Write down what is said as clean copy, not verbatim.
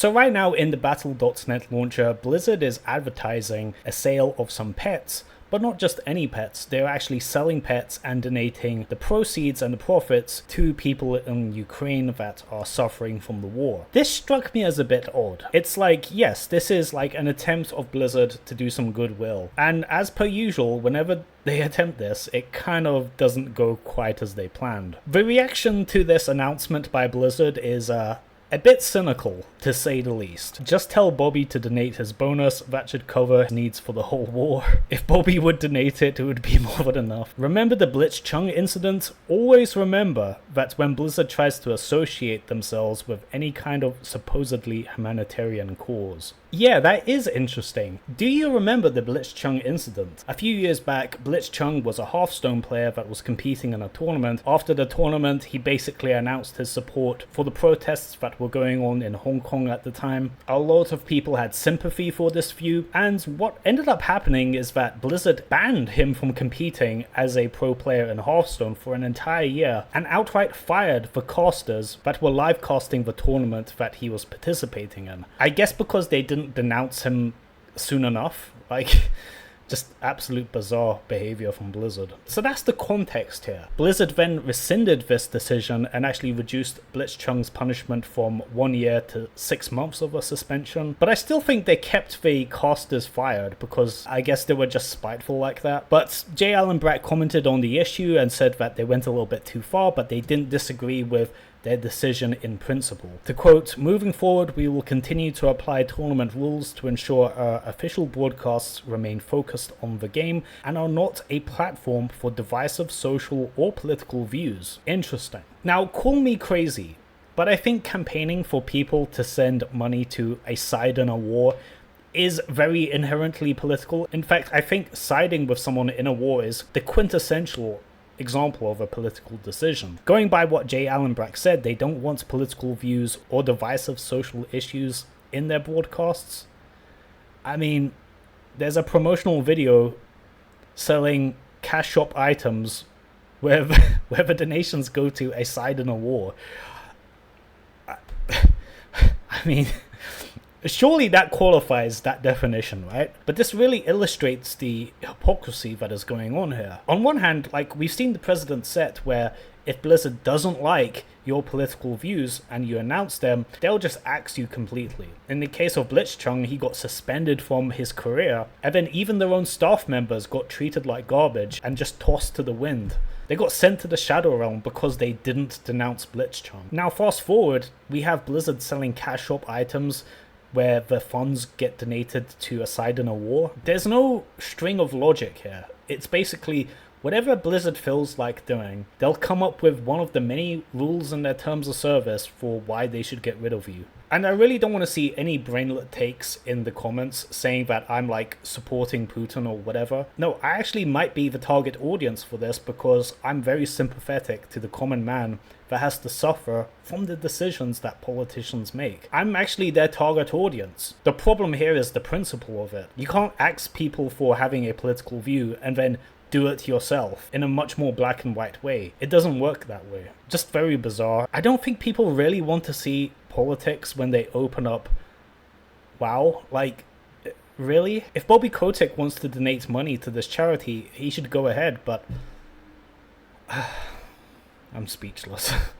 So right now in the Battle.net launcher, Blizzard is advertising a sale of some pets, but not just any pets. They're actually selling pets and donating the proceeds and the profits to people in Ukraine that are suffering from the war. This struck me as a bit odd. It's like, yes, this is like an attempt of Blizzard to do some goodwill. And as per usual, whenever they attempt this, it kind of doesn't go quite as they planned. The reaction to this announcement by Blizzard is a bit cynical, to say the least. Just tell Bobby to donate his bonus, that should cover his needs for the whole war. If Bobby would donate it, it would be more than enough. Remember the Blitzchung incident? Always remember that when Blizzard tries to associate themselves with any kind of supposedly humanitarian cause. Yeah, that is interesting. Do you remember the Blitzchung incident? A few years back, Blitzchung was a Hearthstone player that was competing in a tournament. After the tournament, he basically announced his support for the protests that were going on in Hong Kong at the time. A lot of people had sympathy for this view, and what ended up happening is that Blizzard banned him from competing as a pro player in Hearthstone for an entire year, and outright fired the casters that were live casting the tournament that he was participating in. I guess because they didn't denounce him soon enough. Like, just absolute bizarre behavior from Blizzard. So that's the context here. Blizzard then rescinded this decision and actually reduced Blitzchung's punishment from 1 year to 6 months of a suspension. But I still think they kept the casters fired because I guess they were just spiteful like that. But J. Allen Brack commented on the issue and said that they went a little bit too far, but they didn't disagree with their decision in principle. To quote, "Moving forward, we will continue to apply tournament rules to ensure our official broadcasts remain focused on the game and are not a platform for divisive social or political views." Interesting. Now, call me crazy, but I think campaigning for people to send money to a side in a war is very inherently political. In fact, I think siding with someone in a war is the quintessential example of a political decision. Going by what J. Allen Brack said, they don't want political views or divisive social issues in their broadcasts. I mean, there's a promotional video selling cash shop items where the donations go to a side in a war. I mean, surely that qualifies that definition, right? But this really illustrates the hypocrisy that is going on here. On one hand, like, we've seen the precedent set where if Blizzard doesn't like your political views and you announce them, they'll just axe you completely. In the case of Blitzchung, he got suspended from his career, and then even their own staff members got treated like garbage and just tossed to the wind. They got sent to the Shadow Realm because they didn't denounce Blitzchung. Now fast forward, we have Blizzard selling cash shop items where the funds get donated to a side in a war. There's no string of logic here. It's basically whatever Blizzard feels like doing, they'll come up with one of the many rules in their terms of service for why they should get rid of you. And I really don't want to see any brainlet takes in the comments saying that I'm like supporting Putin or whatever. No, I actually might be the target audience for this because I'm very sympathetic to the common man that has to suffer from the decisions that politicians make. I'm actually their target audience. The problem here is the principle of it. You can't ask people for having a political view and then do it yourself in a much more black and white way. It doesn't work that way. Just very bizarre. I don't think people really want to see politics when they open up WoW. Like, really? If Bobby Kotick wants to donate money to this charity, he should go ahead, but I'm speechless.